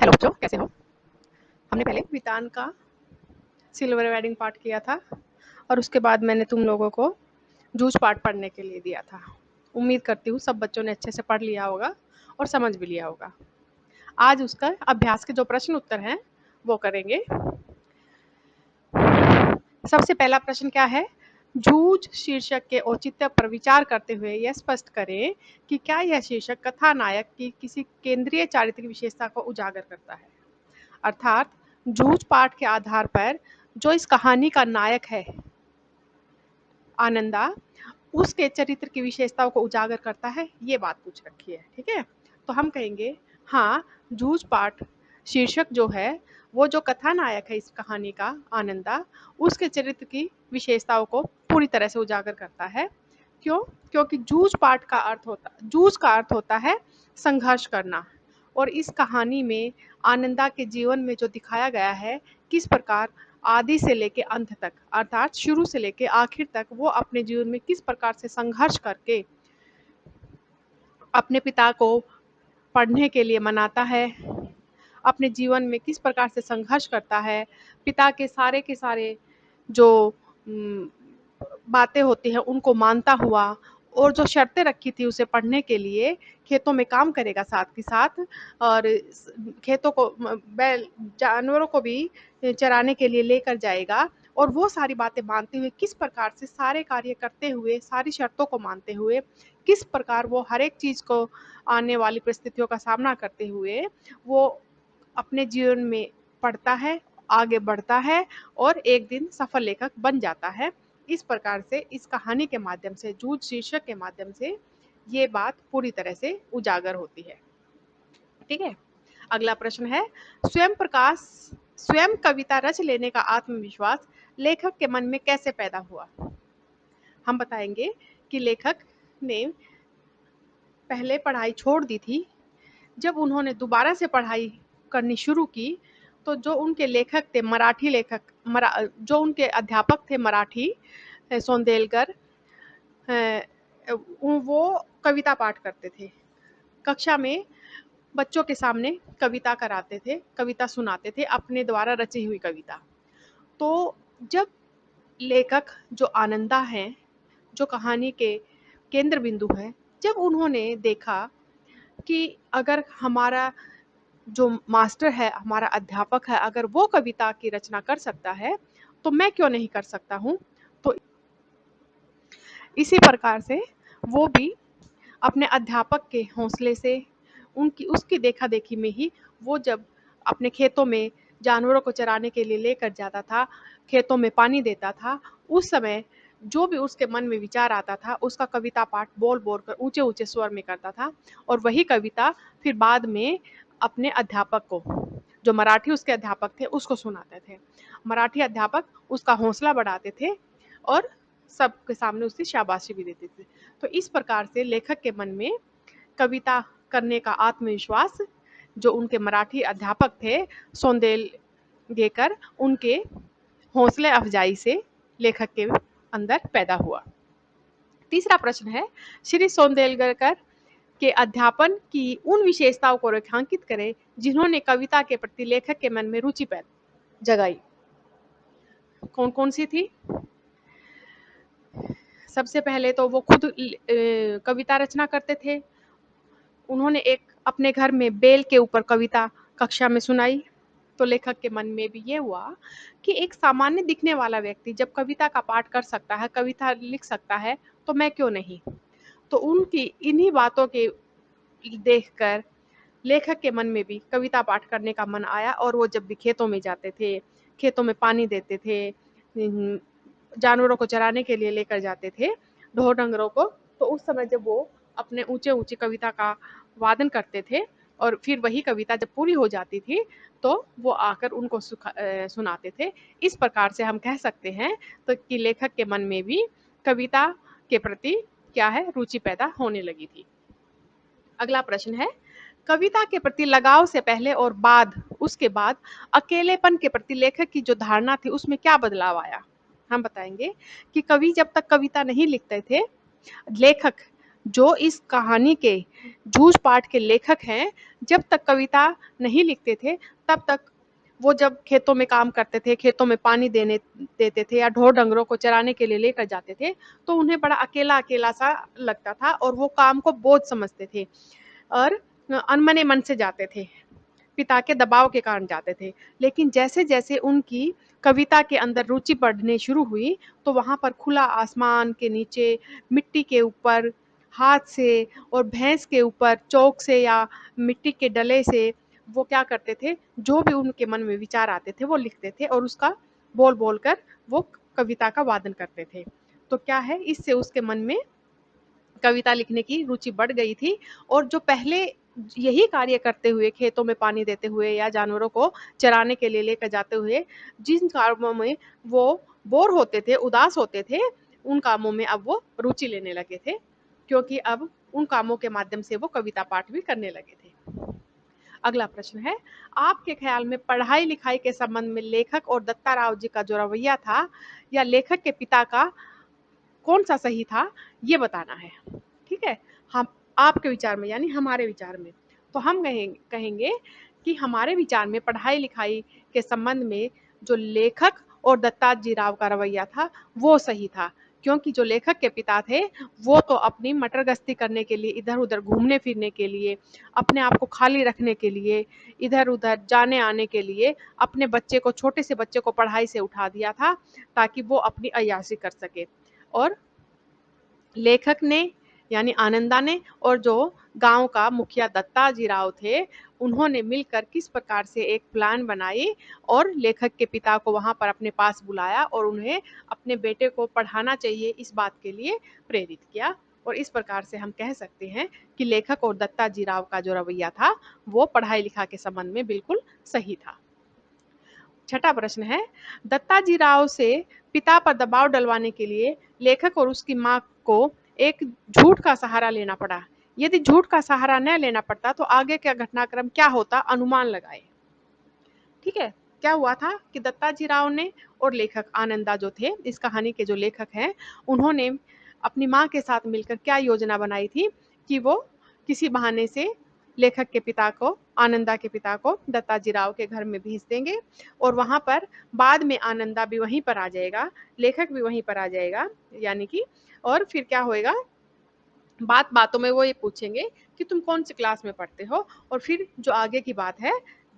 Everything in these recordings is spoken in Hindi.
हेलो बच्चों, कैसे हो? हमने पहले वितान का सिल्वर वेडिंग पार्ट किया था और उसके बाद मैंने तुम लोगों को जूझ पार्ट पढ़ने के लिए दिया था। उम्मीद करती हूँ सब बच्चों ने अच्छे से पढ़ लिया होगा और समझ भी लिया होगा। आज उसका अभ्यास के जो प्रश्न उत्तर हैं वो करेंगे। सबसे पहला प्रश्न क्या है? जूझ शीर्षक के औचित्य पर विचार करते हुए यह स्पष्ट करें कि क्या यह शीर्षक कथानायक की किसी केंद्रीय चारित्रिक विशेषता को उजागर करता है। अर्थात जूझ पाठ के आधार पर जो इस कहानी का नायक है आनंदा, उसके चरित्र की विशेषताओं को उजागर करता है, ये बात पूछ रखी है। ठीक है, तो हम कहेंगे हाँ, जूझ पाठ शीर्षक जो है वो जो कथानायक है इस कहानी का आनंदा, उसके चरित्र की विशेषताओं को पूरी तरह से उजागर करता है। क्यों? क्योंकि जूझ का अर्थ होता है संघर्ष करना। और इस कहानी में आनंदा के जीवन में जो दिखाया गया है किस प्रकार आदि से लेके अंत तक, अर्थात शुरू से लेके आखिर तक वो अपने जीवन में किस प्रकार से संघर्ष करके अपने पिता को पढ़ने के लिए मनाता है, अपने जीवन में किस प्रकार से संघर्ष करता है, पिता के सारे जो बातें होती हैं उनको मानता हुआ, और जो शर्तें रखी थी उसे पढ़ने के लिए, खेतों में काम करेगा साथ के साथ, और खेतों को बैल जानवरों को भी चराने के लिए लेकर जाएगा, और वो सारी बातें मानते हुए किस प्रकार से सारे कार्य करते हुए, सारी शर्तों को मानते हुए, किस प्रकार वो हर एक चीज़ को आने वाली परिस्थितियों का सामना करते हुए वो अपने जीवन में पढ़ता है, आगे बढ़ता है और एक दिन सफल लेखक बन जाता है। इस प्रकार से इस कहानी के माध्यम से, जूझ शीर्षक के माध्यम से ये बात पूरी तरह से उजागर होती है। ठीक है, अगला प्रश्न है, स्वयं कविता रच लेने का आत्मविश्वास लेखक के मन में कैसे पैदा हुआ? हम बताएंगे कि लेखक ने पहले पढ़ाई छोड़ दी थी। जब उन्होंने दोबारा से पढ़ाई करनी शुरू की तो जो उनके लेखक थे, मराठी लेखक, जो उनके अध्यापक थे मराठी, सोंदेलकर, वो कविता पाठ करते थे। कक्षा में बच्चों के सामने कविता कराते थे, कविता सुनाते थे, अपने द्वारा रची हुई कविता। तो जब लेखक जो आनंदा हैं, जो कहानी के केंद्र बिंदु हैं, जब उन्होंने देखा कि अगर हमारा जो मास्टर है, हमारा अध्यापक है, अगर वो कविता की रचना कर सकता है तो मैं क्यों नहीं कर सकता हूँ। तो इसी प्रकार से वो भी अपने अध्यापक के हौसले से, उनकी उसकी देखा देखी में ही, वो जब अपने खेतों में जानवरों को चराने के लिए लेकर जाता था, खेतों में पानी देता था, उस समय जो भी उसके मन में विचार आता था उसका कविता पाठ बोल बोल कर ऊंचे ऊंचे स्वर में करता था, और वही कविता फिर बाद में अपने अध्यापक को, जो मराठी उसके अध्यापक थे, उसको सुनाते थे। मराठी अध्यापक उसका हौसला बढ़ाते थे और सबके सामने उसकी शाबाशी भी देते थे। तो इस प्रकार से लेखक के मन में कविता करने का आत्मविश्वास, जो उनके मराठी अध्यापक थे सोंदेलगेकर, उनके हौसले अफजाई से लेखक के अंदर पैदा हुआ। तीसरा प्रश्न है, श्री सोंदेलगेकर के अध्यापन की उन विशेषताओं को रेखांकित करें जिन्होंने कविता के प्रति लेखक के मन में रुचि पैदा जगाई। कौन कौन सी थी? सबसे पहले तो वो खुद कविता रचना करते थे। उन्होंने एक अपने घर में बेल के ऊपर कविता कक्षा में सुनाई, तो लेखक के मन में भी ये हुआ कि एक सामान्य दिखने वाला व्यक्ति जब कविता का पाठ कर सकता है, कविता लिख सकता है, तो मैं क्यों नहीं। तो उनकी इन्हीं बातों के देखकर लेखक के मन में भी कविता पाठ करने का मन आया, और वो जब भी खेतों में जाते थे, खेतों में पानी देते थे, जानवरों को चराने के लिए लेकर जाते थे, ढोर डंगरों को, तो उस समय जब वो अपने ऊंचे ऊंची कविता का वादन करते थे और फिर वही कविता जब पूरी हो जाती थी तो वो आकर उनको सुनाते थे। इस प्रकार से हम कह सकते हैं तो कि लेखक के मन में भी कविता के प्रति क्या है, रुचि पैदा होने लगी थी। अगला प्रश्न है, कविता के प्रति लगाव से पहले और बाद, उसके बाद अकेलेपन के प्रति लेखक की जो धारणा थी उसमें क्या बदलाव आया? हम बताएंगे कि कवि जब तक कविता नहीं लिखते थे, लेखक जो इस कहानी के जूझ पाठ के लेखक हैं, जब तक कविता नहीं लिखते थे, तब तक वो जब खेतों में काम करते थे, खेतों में पानी देने देते थे या ढोर डंगरों को चराने के लिए लेकर जाते थे, तो उन्हें बड़ा अकेला अकेला सा लगता था और वो काम को बोझ समझते थे और अनमने मन से जाते थे, पिता के दबाव के कारण जाते थे। लेकिन जैसे जैसे उनकी कविता के अंदर रुचि बढ़ने शुरू हुई, तो वहाँ पर खुला आसमान के नीचे, मिट्टी के ऊपर, हाथ से और भैंस के ऊपर चौक से या मिट्टी के डले से वो क्या करते थे, जो भी उनके मन में विचार आते थे वो लिखते थे और उसका बोल बोल कर वो कविता का वादन करते थे। तो क्या है, इससे उसके मन में कविता लिखने की रुचि बढ़ गई थी। और जो पहले यही कार्य करते हुए, खेतों में पानी देते हुए या जानवरों को चराने के लिए लेकर जाते हुए जिन कामों में वो बोर होते थे, उदास होते थे, उन कामों में अब वो रुचि लेने लगे थे, क्योंकि अब उन कामों के माध्यम से वो कविता पाठ भी करने लगे थे। अगला प्रश्न है, आपके ख्याल में पढ़ाई लिखाई के संबंध में लेखक और दत्ता राव जी का जो रवैया था या लेखक के पिता का, कौन सा सही था, ये बताना है। ठीक है, हम आपके विचार में यानी हमारे विचार में, तो हम कहेंगे कि हमारे विचार में पढ़ाई लिखाई के संबंध में जो लेखक और दत्ताजी राव का रवैया था वो सही था, क्योंकि जो लेखक के पिता थे वो तो अपनी मटर गश्ती करने के लिए, इधर उधर घूमने फिरने के लिए, अपने आप को खाली रखने के लिए, इधर उधर जाने आने के लिए अपने बच्चे को, छोटे से बच्चे को पढ़ाई से उठा दिया था ताकि वो अपनी अय्याशी कर सके। और लेखक ने यानी आनंदा ने और जो गांव का मुखिया दत्ताजी राव थे, उन्होंने मिलकर किस प्रकार से एक प्लान बनाई और लेखक के पिता को वहां पर अपने पास बुलाया और उन्हें अपने बेटे को पढ़ाना चाहिए इस बात के लिए प्रेरित किया। और इस प्रकार से हम कह सकते हैं कि लेखक और दत्ताजी राव का जो रवैया था वो पढ़ाई लिखा के संबंध में बिल्कुल सही था। छठा प्रश्न है, दत्ताजी राव से पिता पर दबाव डलवाने के लिए लेखक और उसकी मां को एक झूठ का सहारा लेना पड़ा। यदि झूठ का सहारा न लेना पड़ता तो आगे का घटनाक्रम क्या होता, अनुमान लगाए। ठीक है, क्या हुआ था कि दत्ताजी राव ने और लेखक आनंदा जो थे, इस कहानी के जो लेखक हैं, उन्होंने अपनी माँ के साथ मिलकर क्या योजना बनाई थी कि वो किसी बहाने से लेखक के पिता को, आनंदा के पिता को दत्ताजी राव के घर में भेज देंगे और वहां पर बाद में आनंदा भी वहीं पर आ जाएगा, लेखक भी वहीं पर आ जाएगा, यानी कि और फिर क्या होएगा, बात बातों में वो ये पूछेंगे कि तुम कौन सी क्लास में पढ़ते हो, और फिर जो आगे की बात है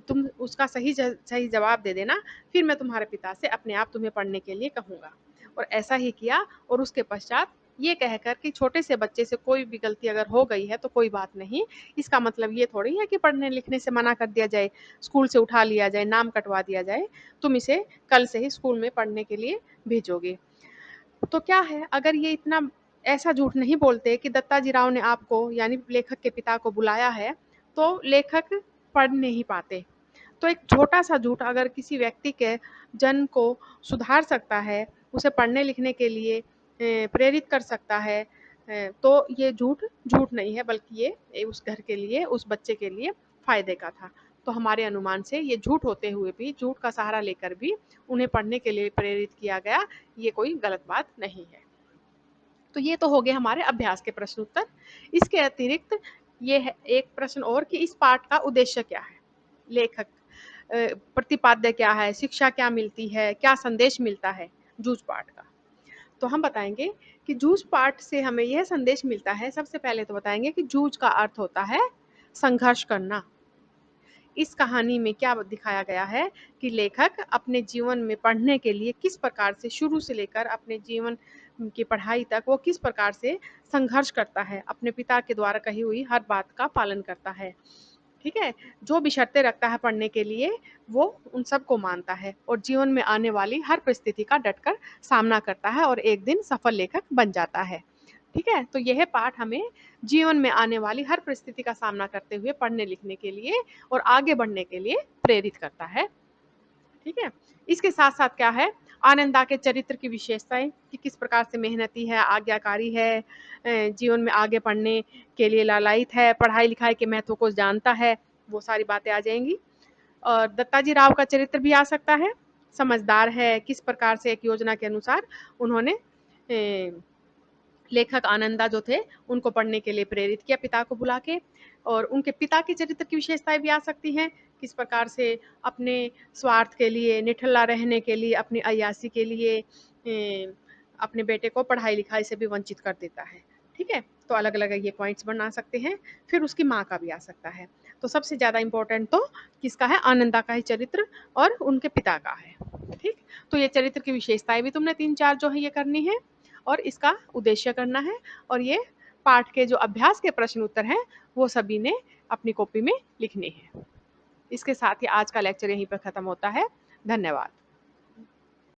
तुम उसका सही जवाब दे देना, फिर मैं तुम्हारे पिता से अपने आप तुम्हें पढ़ने के लिए कहूँगा। और ऐसा ही किया और उसके पश्चात ये कहकर कि छोटे से बच्चे से कोई भी गलती अगर हो गई है तो कोई बात नहीं, इसका मतलब ये थोड़ी है कि पढ़ने लिखने से मना कर दिया जाए, स्कूल से उठा लिया जाए, नाम कटवा दिया जाए, तुम इसे कल से ही स्कूल में पढ़ने के लिए भेजोगे। तो क्या है, अगर ये इतना ऐसा झूठ नहीं बोलते कि दत्ताजी राव ने आपको यानी लेखक के पिता को बुलाया है, तो लेखक पढ़ नहीं पाते। तो एक छोटा सा झूठ अगर किसी व्यक्ति के जन्म को सुधार सकता है, उसे पढ़ने लिखने के लिए प्रेरित कर सकता है, तो ये झूठ झूठ नहीं है, बल्कि ये उस घर के लिए, उस बच्चे के लिए फायदे का था। तो हमारे अनुमान से ये झूठ होते हुए भी, झूठ का सहारा लेकर भी उन्हें पढ़ने के लिए प्रेरित किया गया, ये कोई गलत बात नहीं है। तो ये तो हो गए हमारे अभ्यास के प्रश्न उत्तर। इसके अतिरिक्त ये है एक प्रश्न और कि इस पाठ का उद्देश्य क्या है, लेखक प्रतिपाद्य क्या है, शिक्षा क्या मिलती है, क्या संदेश मिलता है जूझ पाठ का। तो हम बताएंगे कि जूझ पाठ से हमें यह संदेश मिलता है, सबसे पहले तो बताएंगे कि जूझ का अर्थ होता है संघर्ष करना। इस कहानी में क्या दिखाया गया है कि लेखक अपने जीवन में पढ़ने के लिए किस प्रकार से शुरू से लेकर अपने जीवन की पढ़ाई तक वो किस प्रकार से संघर्ष करता है, अपने पिता के द्वारा कही हुई हर बात का पालन करता है। ठीक है, जो भी शर्तें रखता है पढ़ने के लिए वो उन सबको मानता है और जीवन में आने वाली हर परिस्थिति का डटकर सामना करता है और एक दिन सफल लेखक बन जाता है। ठीक है, तो यह पाठ हमें जीवन में आने वाली हर परिस्थिति का सामना करते हुए पढ़ने लिखने के लिए और आगे बढ़ने के लिए प्रेरित करता है। ठीक है, इसके साथ साथ क्या है, आनंदा के चरित्र की विशेषताएं कि किस प्रकार से मेहनती है, आज्ञाकारी है, जीवन में आगे बढ़ने के लिए लालायित है, पढ़ाई लिखाई के महत्व को जानता है, वो सारी बातें आ जाएंगी। और दत्ताजी राव का चरित्र भी आ सकता है, समझदार है, किस प्रकार से एक योजना के अनुसार उन्होंने लेखक आनंदा जो थे उनको पढ़ने के लिए प्रेरित किया पिता को बुला के। और उनके पिता के चरित्र की विशेषताएं भी आ सकती हैं, किस प्रकार से अपने स्वार्थ के लिए, निठल्ला रहने के लिए, अपनी अय्यासी के लिए अपने बेटे को पढ़ाई लिखाई से भी वंचित कर देता है। ठीक है, तो अलग अलग ये पॉइंट्स बना सकते हैं। फिर उसकी माँ का भी आ सकता है। तो सबसे ज़्यादा इम्पोर्टेंट तो किसका है, आनंदा का ही चरित्र और उनके पिता का है। ठीक, तो ये चरित्र की विशेषताएं भी तुमने 3-4 जो है ये करनी है और इसका उद्देश्य करना है। और ये पाठ के जो अभ्यास के प्रश्न उत्तर हैं वो सभी ने अपनी कॉपी में लिखने हैं। इसके साथ ही आज का लेक्चर यहीं पर खत्म होता है। धन्यवाद।